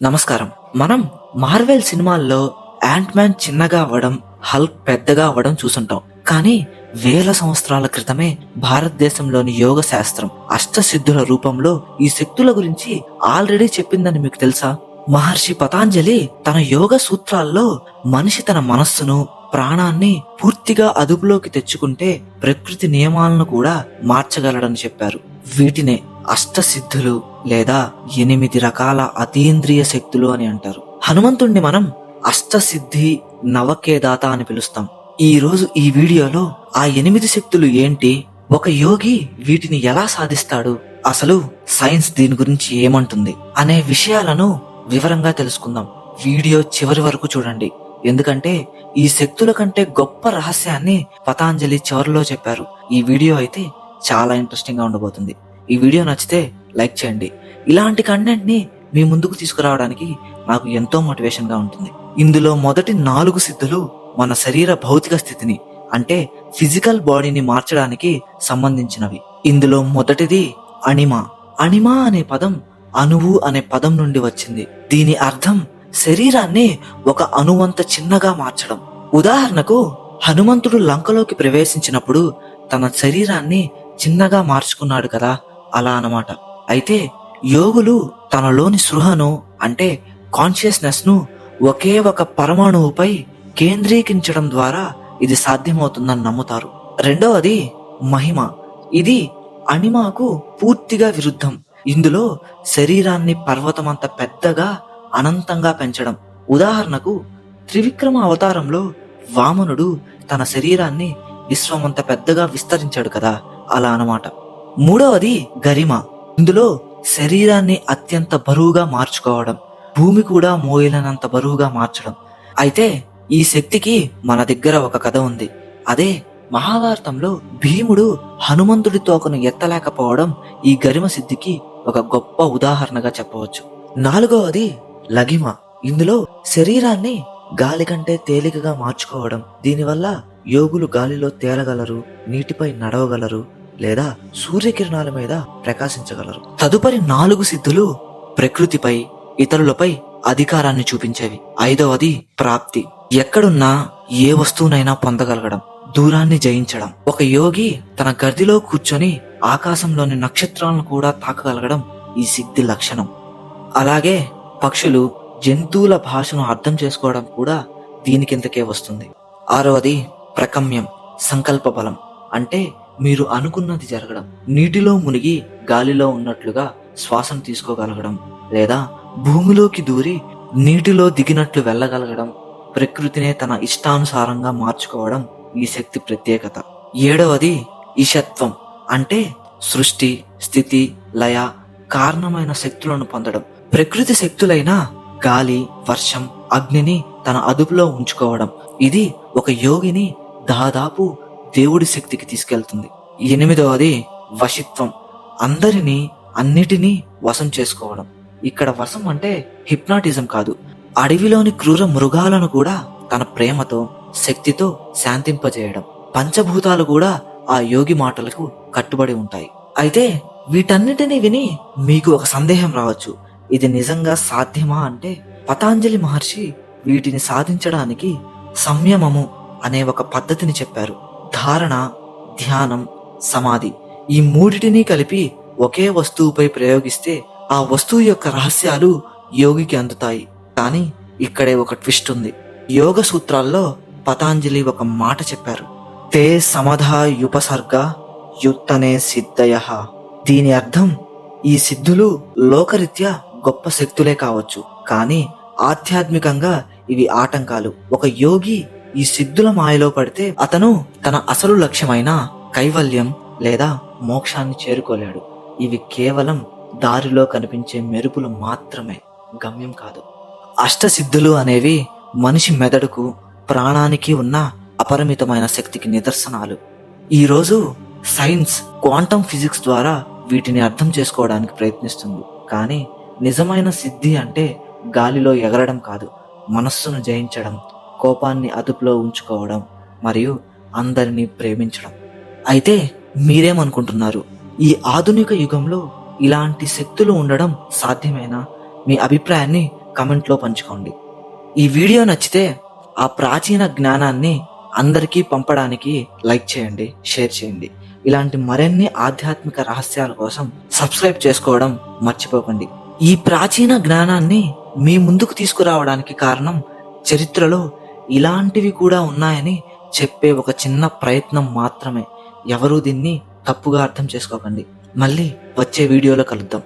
నమస్కారం. మనం మార్వెల్ సినిమాల్లో యాంట్ మ్యాన్ చిన్నగా అవ్వడం, హల్క్ పెద్దగా అవ్వడం చూసుంటాం. కానీ వేల సంవత్సరాల క్రితమే భారతదేశంలోని యోగ శాస్త్రం అష్టసిద్ధుల రూపంలో ఈ శక్తుల గురించి ఆల్రెడీ చెప్పిందని మీకు తెలుసా? మహర్షి పతాంజలి తన యోగ సూత్రాల్లో మనిషి తన మనస్సును, ప్రాణాన్ని పూర్తిగా అదుపులోకి తెచ్చుకుంటే ప్రకృతి నియమాలను కూడా మార్చగలడని చెప్పారు. వీటినే అష్టసిద్ధులు లేదా 8 రకాల అతీంద్రియ శక్తులు అని అంటారు. హనుమంతుణ్ణి మనం అష్టసిద్ధి నవకేదాత అని పిలుస్తాం. ఈ రోజు ఈ వీడియోలో ఆ 8 శక్తులు ఏంటి, ఒక యోగి వీటిని ఎలా సాధిస్తాడు, అసలు సైన్స్ దీని గురించి ఏమంటుంది అనే విషయాలను వివరంగా తెలుసుకుందాం. వీడియో చివరి వరకు చూడండి, ఎందుకంటే ఈ శక్తుల కంటే గొప్ప రహస్యాన్ని పతాంజలి చివరిలో చెప్పారు. ఈ వీడియో అయితే చాలా ఇంట్రెస్టింగ్ గా ఉండబోతుంది. ఈ వీడియో నచ్చితే లైక్ చేయండి. ఇలాంటి కంటెంట్ ని మీ ముందుకు తీసుకురావడానికి నాకు ఎంతో మోటివేషన్ గా ఉంటుంది. ఇందులో మొదటి 4 సిద్ధులు మన శరీర భౌతిక స్థితిని, అంటే ఫిజికల్ బాడీని మార్చడానికి సంబంధించినవి. ఇందులో మొదటిది అణిమ. అణిమ అనే పదం అణువు అనే పదం నుండి వచ్చింది. దీని అర్థం శరీరాన్ని ఒక అణువంత చిన్నగా మార్చడం. ఉదాహరణకు హనుమంతుడు లంకలోకి ప్రవేశించినప్పుడు తన శరీరాన్ని చిన్నగా మార్చుకున్నాడు కదా, అలా అన్నమాట. అయితే యోగులు తనలోని సృహను, అంటే కాన్షియస్నెస్ ను ఒకే ఒక పరమాణువుపై కేంద్రీకరించడం ద్వారా ఇది సాధ్యమవుతుందని నమ్ముతారు. రెండవది మహిమ. ఇది అణిమకు పూర్తిగా విరుద్ధం. ఇందులో శరీరాన్ని పర్వతమంత పెద్దగా, అనంతంగా పెంచడం. ఉదాహరణకు త్రివిక్రమ అవతారంలో వామనుడు తన శరీరాన్ని విశ్వమంత పెద్దగా విస్తరించాడు కదా, అలా అన్నమాట. మూడవది గరిమ. ఇందులో శరీరాన్ని అత్యంత బరువుగా మార్చుకోవడం, భూమి కూడా మోయలేనంత బరువుగా మార్చడం. అయితే ఈ శక్తికి మన దగ్గర ఒక కథ ఉంది. అదే మహాభారతంలో భీముడు హనుమంతుడి తోకను ఎత్తలేకపోవడం ఈ గరిమ సిద్ధికి ఒక గొప్ప ఉదాహరణగా చెప్పవచ్చు. నాలుగవది లగిమ. ఇందులో శరీరాన్ని గాలి కంటే తేలికగా మార్చుకోవడం. దీనివల్ల యోగులు గాలిలో తేలగలరు, నీటిపై నడవగలరు, లేదా సూర్యకిరణాల మీద ప్రకాశించగలరు. తదుపరి 4 సిద్ధులు ప్రకృతిపై, ఇతరులపై అధికారాన్ని చూపించేవి. ఐదవది ప్రాప్తి. ఎక్కడున్నా ఏ వస్తువునైనా పొందగలగడం, దూరాన్ని జయించడం. ఒక యోగి తన గదిలో కూర్చొని ఆకాశంలోని నక్షత్రాలను కూడా తాకగలగడం ఈ సిద్ధి లక్షణం. అలాగే పక్షులు, జంతువుల భాషను అర్థం చేసుకోవడం కూడా దీని కిందకే వస్తుంది. ఆరవది ప్రకమ్యం, సంకల్ప బలం. అంటే మీరు అనుకున్నది జరగడం. నీటిలో మునిగి గాలిలో ఉన్నట్లుగా శ్వాసను తీసుకోగలగడం, లేదా భూమిలోకి దూరి నీటిలో దిగినట్లు వెళ్ళగలగడం. ప్రకృతినే తన ఇష్టానుసారంగా మార్చుకోవడం ఈ శక్తి ప్రత్యేకత. ఏడవది ఈశత్వం. అంటే సృష్టి, స్థితి, లయ, కారణమైన శక్తులను పొందడం. ప్రకృతి శక్తులైన గాలి, వర్షం, అగ్నిని తన అదుపులో ఉంచుకోవడం. ఇది ఒక యోగిని దాదాపు దేవుడి శక్తికి తీసుకెళ్తుంది. ఎనిమిదవది వశిత్వం. అందరినీ, అన్నిటినీ వశం చేసుకోవడం. ఇక్కడ వశం అంటే హిప్నాటిజం కాదు. అడవిలోని క్రూర మృగాలను కూడా తన ప్రేమతో, శక్తితో శాంతింపజేయడం. పంచభూతాలు కూడా ఆ యోగి మాటలకు కట్టుబడి ఉంటాయి. అయితే వీటన్నిటినీ విని మీకు ఒక సందేహం రావచ్చు, ఇది నిజంగా సాధ్యమా అంటే పతాంజలి మహర్షి వీటిని సాధించడానికి సంయమము అనే ఒక పద్ధతిని చెప్పారు. ధారణ, ధ్యానం, సమాధి, ఈ మూడిటిని కలిపి ఒకే వస్తువుపై ప్రయోగిస్తే ఆ వస్తువు యొక్క రహస్యాలు యోగికి అందుతాయి. కానీ ఇక్కడే ఒక ట్విస్ట్ ఉంది. యోగ సూత్రాల్లో పతాంజలి ఒక మాట చెప్పారు, తే సమధా యుపసర్గ యుత్తనే సిద్ధయః. దీని అర్థం ఈ సిద్ధులు లోకరీత్యా గొప్ప శక్తులే కావచ్చు, కానీ ఆధ్యాత్మికంగా ఇవి ఆటంకాలు. ఒక యోగి ఈ సిద్ధుల మాయలో పడితే అతను తన అసలు లక్ష్యమైన కైవల్యం లేదా మోక్షాన్ని చేరుకోలేడు. ఇవి కేవలం దారిలో కనిపించే మెరుపులు మాత్రమే, గమ్యం కాదు. అష్టసిద్ధులు అనేవి మనిషి మెదడుకు, ప్రాణానికి ఉన్న అపరిమితమైన శక్తికి నిదర్శనాలు. ఈరోజు సైన్స్ క్వాంటం ఫిజిక్స్ ద్వారా వీటిని అర్థం చేసుకోవడానికి ప్రయత్నిస్తుంది. కానీ నిజమైన సిద్ధి అంటే గాలిలో ఎగరడం కాదు, మనస్సును జయించడం, కోపాన్ని అదుపులో ఉంచుకోవడం, మరియు అందరినీ ప్రేమించడం. అయితే మీరేమనుకుంటున్నారు, ఈ ఆధునిక యుగంలో ఇలాంటి శక్తులు ఉండడం సాధ్యమేనా? మీ అభిప్రాయాన్ని కమెంట్లో పంచుకోండి. ఈ వీడియో నచ్చితే ఆ ప్రాచీన జ్ఞానాన్ని అందరికీ పంపడానికి లైక్ చేయండి, షేర్ చేయండి. ఇలాంటి మరిన్ని ఆధ్యాత్మిక రహస్యాల కోసం సబ్స్క్రైబ్ చేసుకోవడం మర్చిపోకండి. ఈ ప్రాచీన జ్ఞానాన్ని మీ ముందుకు తీసుకురావడానికి కారణం చరిత్రలో ఇలాంటివి కూడా ఉన్నాయని చెప్పే ఒక చిన్న ప్రయత్నం మాత్రమే. ఎవరూ దీన్ని తప్పుగా అర్థం చేసుకోకండి. మళ్ళీ వచ్చే వీడియోలో కలుద్దాం.